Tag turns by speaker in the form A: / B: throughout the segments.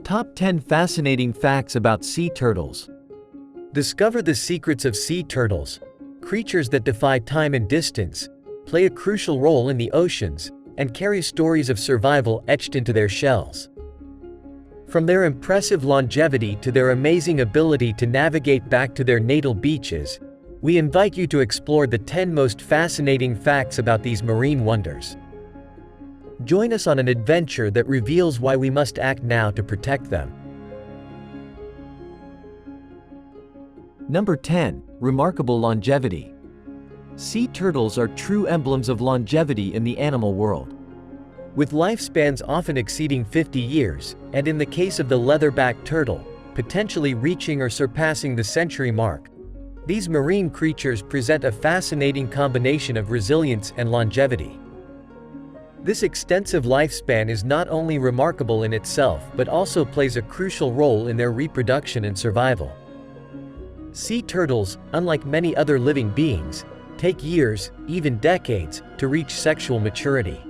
A: Top 10 Fascinating Facts About Sea Turtles.
B: Discover the secrets of sea turtles, creatures that defy time and distance, play a crucial role in the oceans, and carry stories of survival etched into their shells. From their impressive longevity to their amazing ability to navigate back to their natal beaches, we invite you to explore the 10 most fascinating facts about these marine wonders. Join us on an adventure that reveals why we must act now to protect them.
A: Number 10. Remarkable longevity. Sea turtles are true emblems of longevity in the animal world.
B: With lifespans often exceeding 50 years, and in the case of the leatherback turtle, potentially reaching or surpassing the century mark, these marine creatures present a fascinating combination of resilience and longevity. This extensive lifespan is not only remarkable in itself but also plays a crucial role in their reproduction and survival. Sea turtles, unlike many other living beings, take years, even decades, to reach sexual maturity.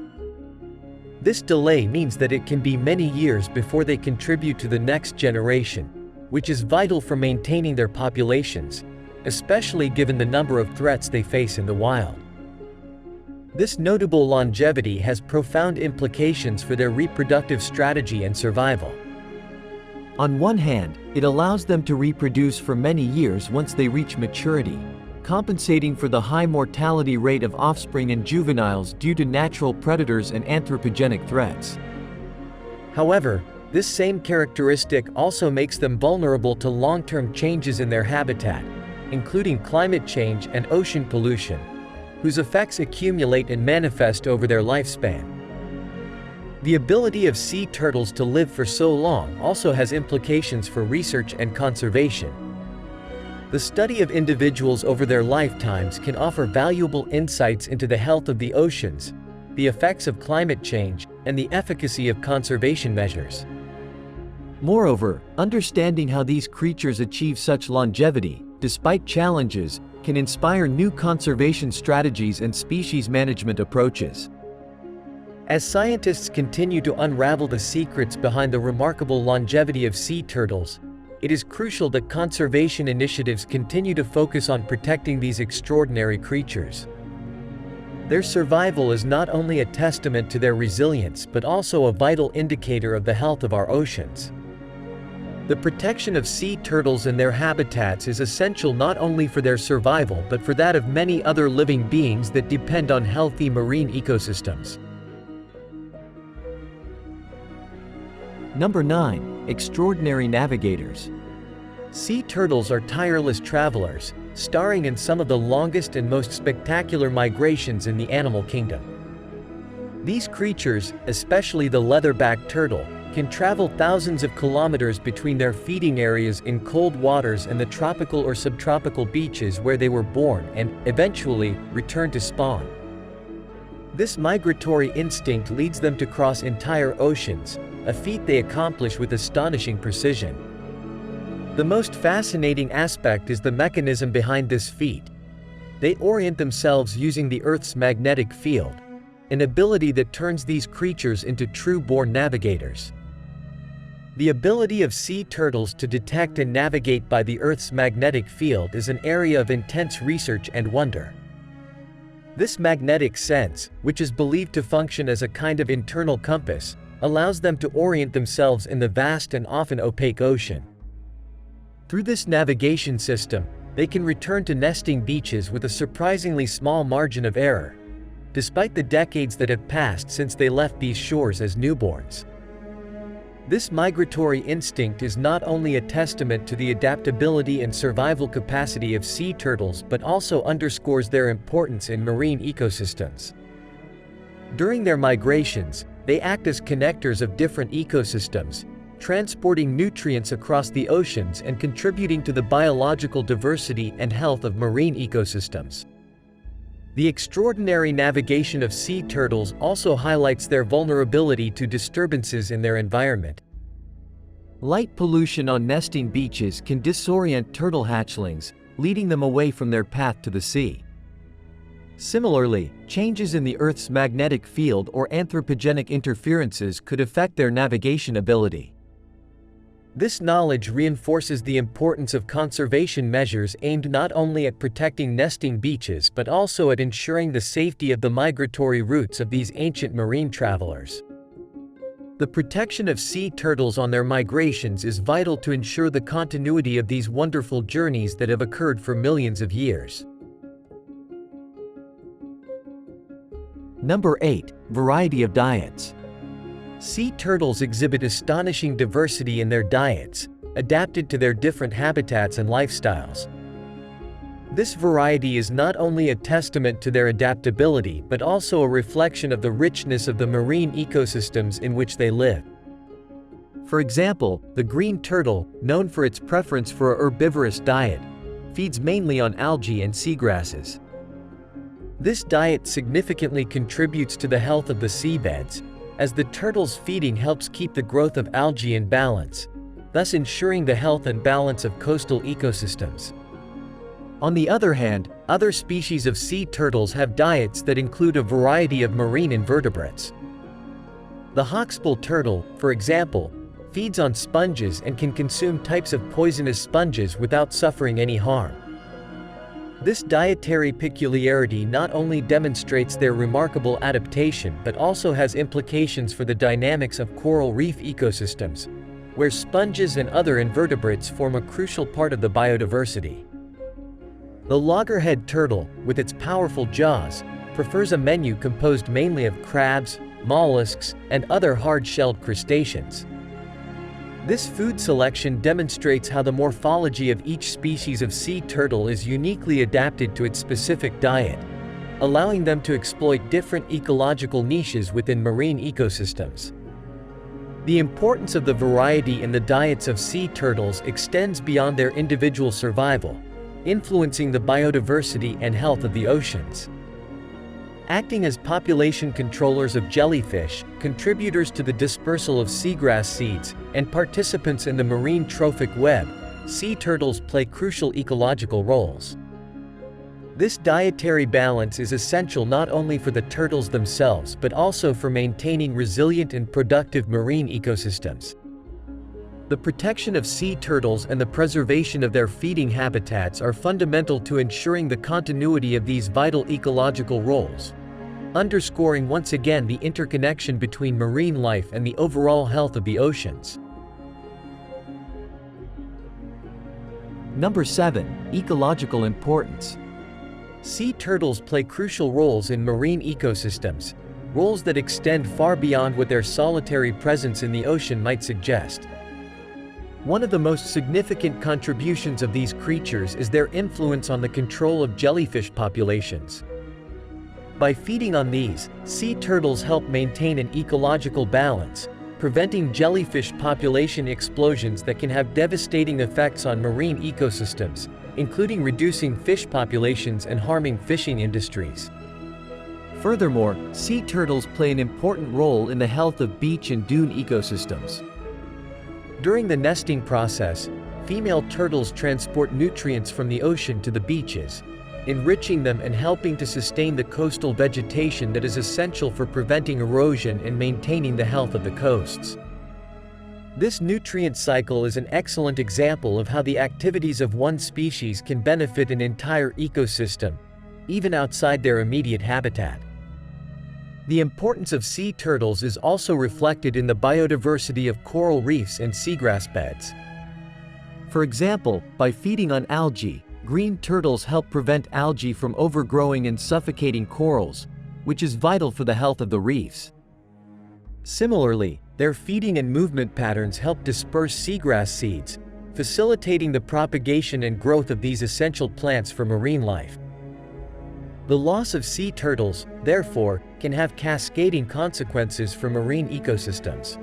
B: This delay means that it can be many years before they contribute to the next generation, which is vital for maintaining their populations, especially given the number of threats they face in the wild. This notable longevity has profound implications for their reproductive strategy and survival.
A: On one hand, it allows them to reproduce for many years once they reach maturity, compensating for the high mortality rate of offspring and juveniles due to natural predators and anthropogenic threats.
B: However, this same characteristic also makes them vulnerable to long-term changes in their habitat, including climate change and ocean pollution, whose effects accumulate and manifest over their lifespan. The ability of sea turtles to live for so long also has implications for research and conservation. The study of individuals over their lifetimes can offer valuable insights into the health of the oceans, the effects of climate change, and the efficacy of conservation measures.
A: Moreover, understanding how these creatures achieve such longevity, despite challenges, can inspire new conservation strategies and species management approaches. As scientists continue to unravel the secrets behind the remarkable longevity of sea turtles, it is crucial that conservation initiatives continue to focus on protecting these extraordinary creatures. Their survival is not only a testament to their resilience but also a vital indicator of the health of our oceans. The protection of sea turtles and their habitats is essential not only for their survival but for that of many other living beings that depend on healthy marine ecosystems. Number 9. Extraordinary navigators. Sea turtles are tireless travelers, starring in some of the longest and most spectacular migrations in the animal kingdom. These creatures, especially the leatherback turtle, can travel thousands of kilometers between their feeding areas in cold waters and the tropical or subtropical beaches where they were born and, eventually, return to spawn. This migratory instinct leads them to cross entire oceans, a feat they accomplish with astonishing precision. The most fascinating aspect is the mechanism behind this feat. They orient themselves using the Earth's magnetic field, an ability that turns these creatures into true-born navigators. The ability of sea turtles to detect and navigate by the Earth's magnetic field is an area of intense research and wonder. This magnetic sense, which is believed to function as a kind of internal compass, allows them to orient themselves in the vast and often opaque ocean. Through this navigation system, they can return to nesting beaches with a surprisingly small margin of error, despite the decades that have passed since they left these shores as newborns. This migratory instinct is not only a testament to the adaptability and survival capacity of sea turtles but also underscores their importance in marine ecosystems. During their migrations, they act as connectors of different ecosystems, transporting nutrients across the oceans and contributing to the biological diversity and health of marine ecosystems. The extraordinary navigation of sea turtles also highlights their vulnerability to disturbances in their environment. Light pollution on nesting beaches can disorient turtle hatchlings, leading them away from their path to the sea. Similarly, changes in the Earth's magnetic field or anthropogenic interferences could affect their navigation ability. This knowledge reinforces the importance of conservation measures aimed not only at protecting nesting beaches but also at ensuring the safety of the migratory routes of these ancient marine travelers. The protection of sea turtles on their migrations is vital to ensure the continuity of these wonderful journeys that have occurred for millions of years.
B: Number 8. Variety of diets.
A: Sea turtles exhibit astonishing diversity in their diets, adapted to their different habitats and lifestyles. This variety is not only a testament to their adaptability but also a reflection of the richness of the marine ecosystems in which they live. For example, the green turtle, known for its preference for a herbivorous diet, feeds mainly on algae and seagrasses. This diet significantly contributes to the health of the seabeds, as the turtle's feeding helps keep the growth of algae in balance, thus ensuring the health and balance of coastal ecosystems. On the other hand, other species of sea turtles have diets that include a variety of marine invertebrates. The hawksbill turtle, for example, feeds on sponges and can consume types of poisonous sponges without suffering any harm. This dietary peculiarity not only demonstrates their remarkable adaptation but also has implications for the dynamics of coral reef ecosystems, where sponges and other invertebrates form a crucial part of the biodiversity. The loggerhead turtle, with its powerful jaws, prefers a menu composed mainly of crabs, mollusks, and other hard-shelled crustaceans. This food selection demonstrates how the morphology of each species of sea turtle is uniquely adapted to its specific diet, allowing them to exploit different ecological niches within marine ecosystems. The importance of the variety in the diets of sea turtles extends beyond their individual survival, influencing the biodiversity and health of the oceans. Acting as population controllers of jellyfish, contributors to the dispersal of seagrass seeds, and participants in the marine trophic web, sea turtles play crucial ecological roles. This dietary balance is essential not only for the turtles themselves but also for maintaining resilient and productive marine ecosystems. The protection of sea turtles and the preservation of their feeding habitats are fundamental to ensuring the continuity of these vital ecological roles, underscoring once again the interconnection between marine life and the overall health of the oceans.
B: Number 7. Ecological importance.
A: Sea turtles play crucial roles in marine ecosystems, roles that extend far beyond what their solitary presence in the ocean might suggest. One of the most significant contributions of these creatures is their influence on the control of jellyfish populations. By feeding on these, sea turtles help maintain an ecological balance, preventing jellyfish population explosions that can have devastating effects on marine ecosystems, including reducing fish populations and harming fishing industries.
B: Furthermore, sea turtles play an important role in the health of beach and dune ecosystems.
A: During the nesting process, female turtles transport nutrients from the ocean to the beaches, enriching them and helping to sustain the coastal vegetation that is essential for preventing erosion and maintaining the health of the coasts. This nutrient cycle is an excellent example of how the activities of one species can benefit an entire ecosystem, even outside their immediate habitat. The importance of sea turtles is also reflected in the biodiversity of coral reefs and seagrass beds.
B: For example, by feeding on algae, green turtles help prevent algae from overgrowing and suffocating corals, which is vital for the health of the reefs.
A: Similarly, their feeding and movement patterns help disperse seagrass seeds, facilitating the propagation and growth of these essential plants for marine life. The loss of sea turtles, therefore, can have cascading consequences for marine ecosystems.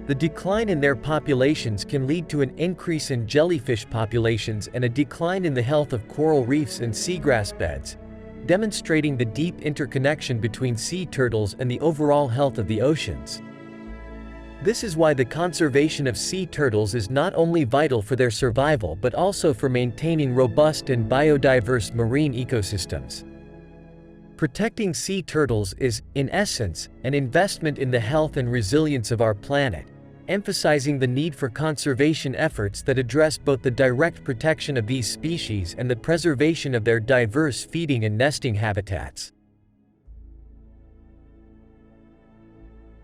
A: The decline in their populations can lead to an increase in jellyfish populations and a decline in the health of coral reefs and seagrass beds, demonstrating the deep interconnection between sea turtles and the overall health of the oceans. This is why the conservation of sea turtles is not only vital for their survival but also for maintaining robust and biodiverse marine ecosystems. Protecting sea turtles is, in essence, an investment in the health and resilience of our planet, emphasizing the need for conservation efforts that address both the direct protection of these species and the preservation of their diverse feeding and nesting habitats.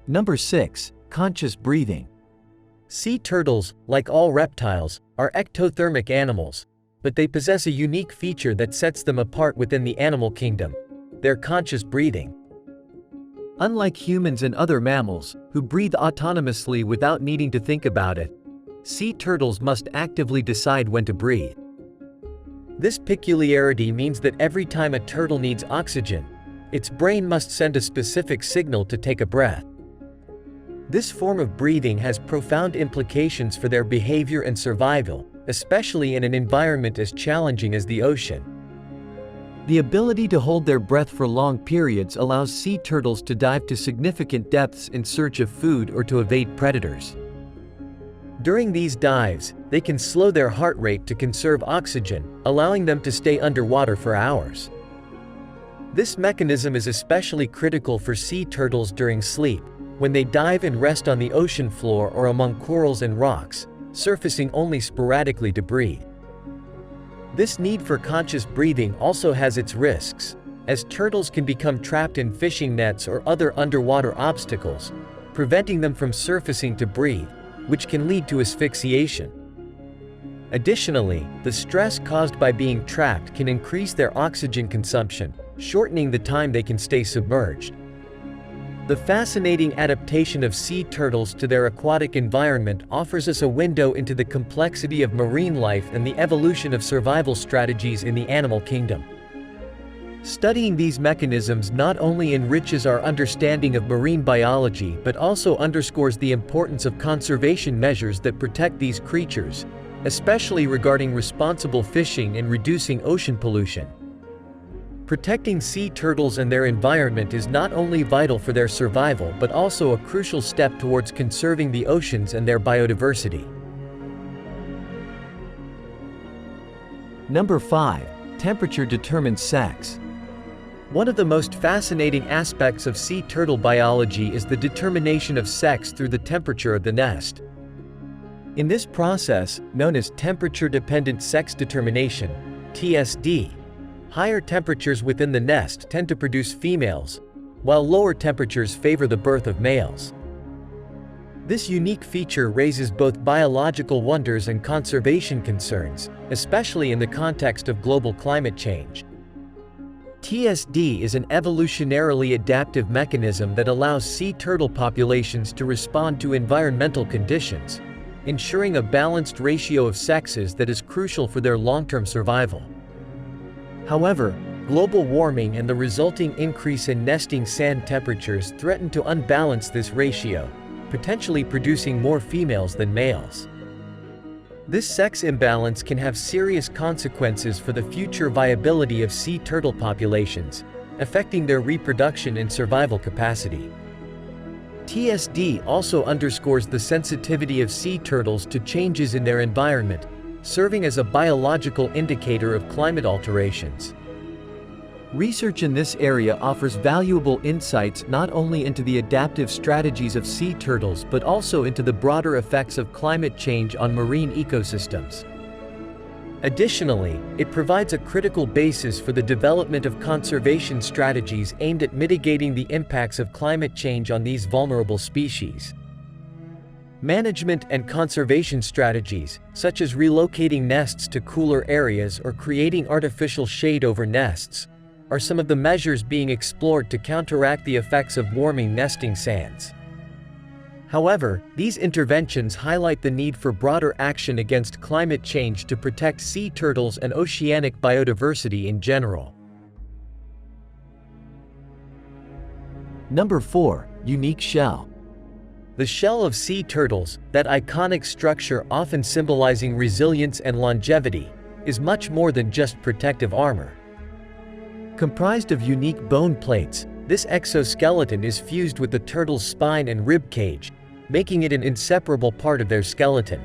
B: Number 6. Conscious breathing.
A: Sea turtles, like all reptiles, are ectothermic animals, but they possess a unique feature that sets them apart within the animal kingdom: their conscious breathing.
B: Unlike humans and other mammals, who breathe autonomously without needing to think about it, sea turtles must actively decide when to breathe.
A: This peculiarity means that every time a turtle needs oxygen, its brain must send a specific signal to take a breath. This form of breathing has profound implications for their behavior and survival, especially in an environment as challenging as the ocean.
B: The ability to hold their breath for long periods allows sea turtles to dive to significant depths in search of food or to evade predators.
A: During these dives, they can slow their heart rate to conserve oxygen, allowing them to stay underwater for hours. This mechanism is especially critical for sea turtles during sleep, when they dive and rest on the ocean floor or among corals and rocks, surfacing only sporadically to breathe. This need for conscious breathing also has its risks, as turtles can become trapped in fishing nets or other underwater obstacles, preventing them from surfacing to breathe, which can lead to asphyxiation. Additionally, the stress caused by being trapped can increase their oxygen consumption, shortening the time they can stay submerged. The fascinating adaptation of sea turtles to their aquatic environment offers us a window into the complexity of marine life and the evolution of survival strategies in the animal kingdom. Studying these mechanisms not only enriches our understanding of marine biology but also underscores the importance of conservation measures that protect these creatures, especially regarding responsible fishing and reducing ocean pollution. Protecting sea turtles and their environment is not only vital for their survival but also a crucial step towards conserving the oceans and their biodiversity.
B: Number 5. Temperature determines sex.
A: One of the most fascinating aspects of sea turtle biology is the determination of sex through the temperature of the nest. In this process, known as temperature-dependent sex determination, TSD, higher temperatures within the nest tend to produce females, while lower temperatures favor the birth of males. This unique feature raises both biological wonders and conservation concerns, especially in the context of global climate change. TSD is an evolutionarily adaptive mechanism that allows sea turtle populations to respond to environmental conditions, ensuring a balanced ratio of sexes that is crucial for their long-term survival. However, global warming and the resulting increase in nesting sand temperatures threaten to unbalance this ratio, potentially producing more females than males. This sex imbalance can have serious consequences for the future viability of sea turtle populations, affecting their reproduction and survival capacity. TSD also underscores the sensitivity of sea turtles to changes in their environment, serving as a biological indicator of climate alterations.
B: Research in this area offers valuable insights not only into the adaptive strategies of sea turtles but also into the broader effects of climate change on marine ecosystems.
A: Additionally, it provides a critical basis for the development of conservation strategies aimed at mitigating the impacts of climate change on these vulnerable species. Management and conservation strategies, such as relocating nests to cooler areas or creating artificial shade over nests, are some of the measures being explored to counteract the effects of warming nesting sands. However, these interventions highlight the need for broader action against climate change to protect sea turtles and oceanic biodiversity in general.
B: Number 4. Unique shell.
A: The shell of sea turtles, that iconic structure often symbolizing resilience and longevity, is much more than just protective armor. Comprised of unique bone plates, this exoskeleton is fused with the turtle's spine and rib cage, making it an inseparable part of their skeleton.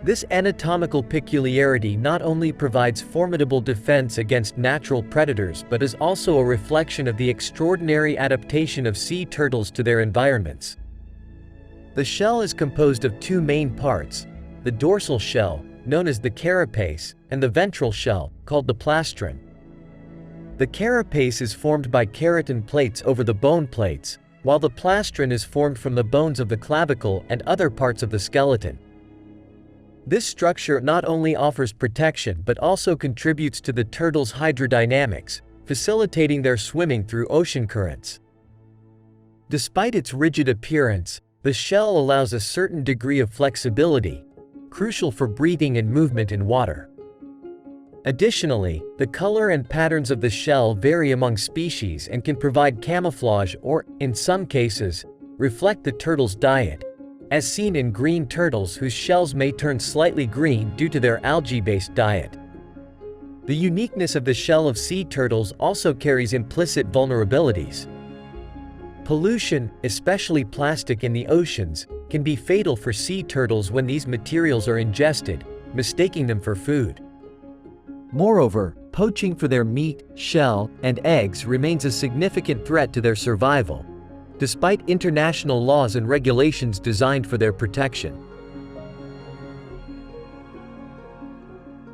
A: This anatomical peculiarity not only provides formidable defense against natural predators but is also a reflection of the extraordinary adaptation of sea turtles to their environments. The shell is composed of two main parts: the dorsal shell, known as the carapace, and the ventral shell, called the plastron. The carapace is formed by keratin plates over the bone plates, while the plastron is formed from the bones of the clavicle and other parts of the skeleton. This structure not only offers protection but also contributes to the turtle's hydrodynamics, facilitating their swimming through ocean currents. Despite its rigid appearance, the shell allows a certain degree of flexibility, crucial for breathing and movement in water. Additionally, the color and patterns of the shell vary among species and can provide camouflage or, in some cases, reflect the turtle's diet, as seen in green turtles whose shells may turn slightly green due to their algae-based diet. The uniqueness of the shell of sea turtles also carries implicit vulnerabilities. Pollution, especially plastic in the oceans, can be fatal for sea turtles when these materials are ingested, mistaking them for food. Moreover, poaching for their meat, shell, and eggs remains a significant threat to their survival, despite international laws and regulations designed for their protection.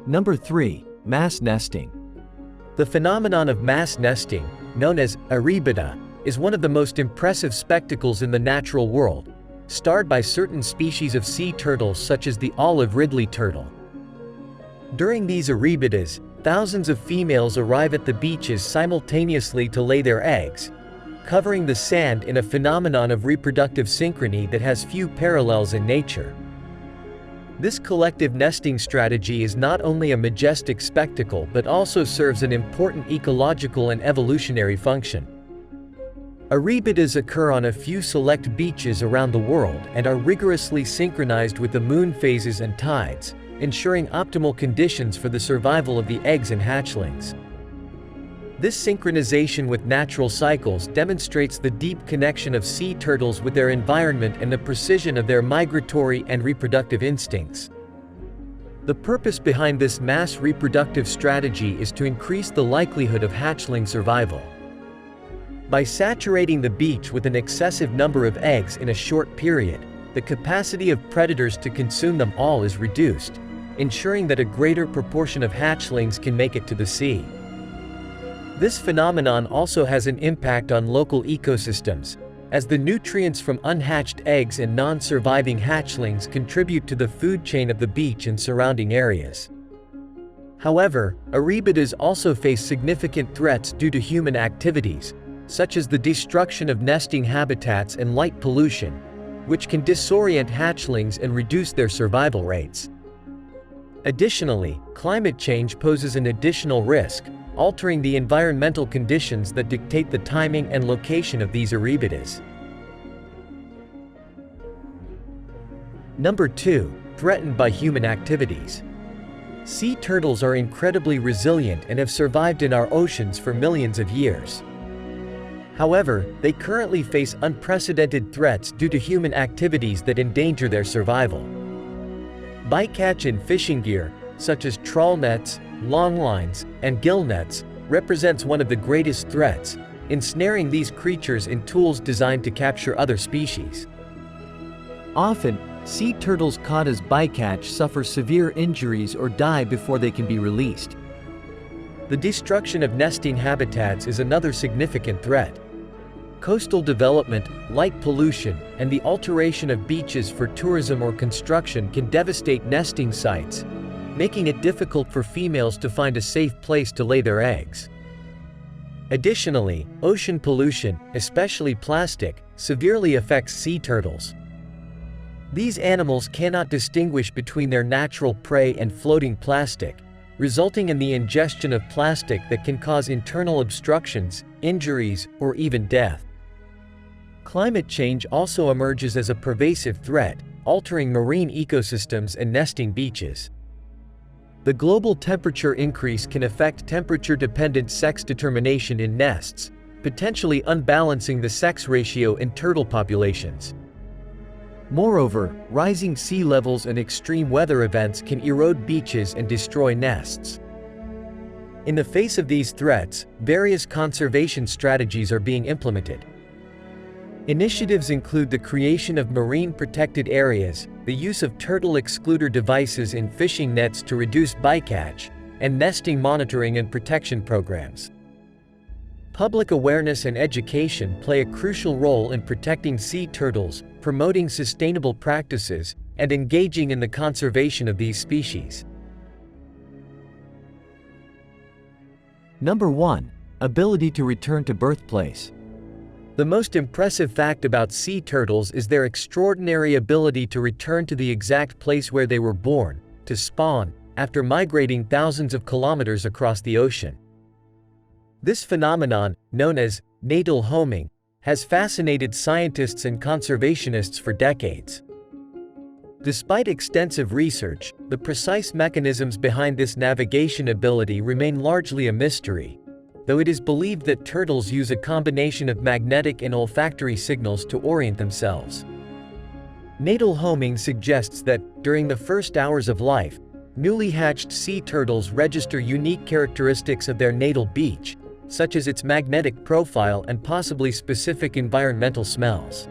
A: Number 3. Mass nesting. The phenomenon of mass nesting, known as arrebida, is one of the most impressive spectacles in the natural world, starred by certain species of sea turtles such as the olive ridley turtle. During these arrebidas, thousands of females arrive at the beaches simultaneously to lay their eggs, covering the sand in a phenomenon of reproductive synchrony that has few parallels in nature. This collective nesting strategy is not only a majestic spectacle but also serves an important ecological and evolutionary function. Arrebidas occur on a few select beaches around the world and are rigorously synchronized with the moon phases and tides, ensuring optimal conditions for the survival of the eggs and hatchlings. This synchronization with natural cycles demonstrates the deep connection of sea turtles with their environment and the precision of their migratory and reproductive instincts. The purpose behind this mass reproductive strategy is to increase the likelihood of hatchling survival. By saturating the beach with an excessive number of eggs in a short period, the capacity of predators to consume them all is reduced, ensuring that a greater proportion of hatchlings can make it to the sea. This phenomenon also has an impact on local ecosystems, as the nutrients from unhatched eggs and non-surviving hatchlings contribute to the food chain of the beach and surrounding areas. However, arrebidas also face significant threats due to human activities, such as the destruction of nesting habitats and light pollution, which can disorient hatchlings and reduce their survival rates. Additionally, climate change poses an additional risk, altering the environmental conditions that dictate the timing and location of these arrebidas. Number 2. Threatened by human activities. Sea turtles are incredibly resilient and have survived in our oceans for millions of years. However, they currently face unprecedented threats due to human activities that endanger their survival. Bycatch and fishing gear, such as trawl nets, long lines, and gill nets, represents one of the greatest threats, ensnaring these creatures in tools designed to capture other species. Often, sea turtles caught as bycatch suffer severe injuries or die before they can be released. The destruction of nesting habitats is another significant threat. Coastal development, light pollution, and the alteration of beaches for tourism or construction can devastate nesting sites, making it difficult for females to find a safe place to lay their eggs. Additionally, ocean pollution, especially plastic, severely affects sea turtles. These animals cannot distinguish between their natural prey and floating plastic, resulting in the ingestion of plastic that can cause internal obstructions, injuries, or even death. Climate change also emerges as a pervasive threat, altering marine ecosystems and nesting beaches. The global temperature increase can affect temperature-dependent sex determination in nests, potentially unbalancing the sex ratio in turtle populations. Moreover, rising sea levels and extreme weather events can erode beaches and destroy nests. In the face of these threats, various conservation strategies are being implemented. Initiatives include the creation of marine protected areas, the use of turtle excluder devices in fishing nets to reduce bycatch, and nesting monitoring and protection programs. Public awareness and education play a crucial role in protecting sea turtles, promoting sustainable practices, and engaging in the conservation of these species.
B: Number 1. Ability to return to birthplace.
A: The most impressive fact about sea turtles is their extraordinary ability to return to the exact place where they were born, to spawn, after migrating thousands of kilometers across the ocean. This phenomenon, known as natal homing, has fascinated scientists and conservationists for decades. Despite extensive research, the precise mechanisms behind this navigation ability remain largely a mystery, though it is believed that turtles use a combination of magnetic and olfactory signals to orient themselves. Natal homing suggests that, during the first hours of life, newly hatched sea turtles register unique characteristics of their natal beach, such as its magnetic profile and possibly specific environmental smells.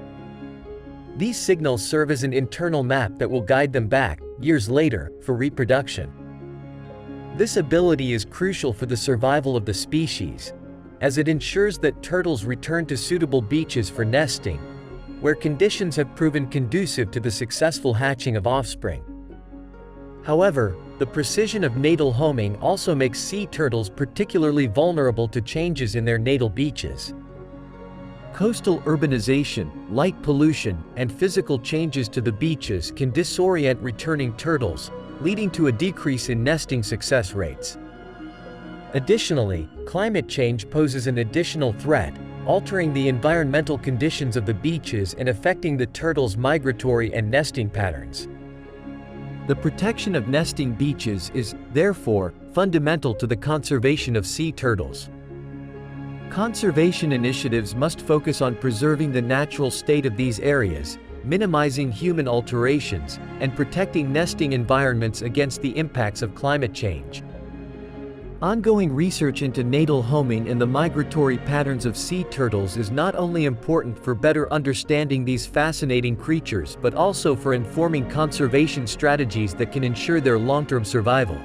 A: These signals serve as an internal map that will guide them back, years later, for reproduction. This ability is crucial for the survival of the species, as it ensures that turtles return to suitable beaches for nesting, where conditions have proven conducive to the successful hatching of offspring. However, the precision of natal homing also makes sea turtles particularly vulnerable to changes in their natal beaches. Coastal urbanization, light pollution, and physical changes to the beaches can disorient returning turtles, leading to a decrease in nesting success rates. Additionally, climate change poses an additional threat, altering the environmental conditions of the beaches and affecting the turtles' migratory and nesting patterns. The protection of nesting beaches is, therefore, fundamental to the conservation of sea turtles. Conservation initiatives must focus on preserving the natural state of these areas, minimizing human alterations, and protecting nesting environments against the impacts of climate change. Ongoing research into natal homing and the migratory patterns of sea turtles is not only important for better understanding these fascinating creatures but also for informing conservation strategies that can ensure their long-term survival.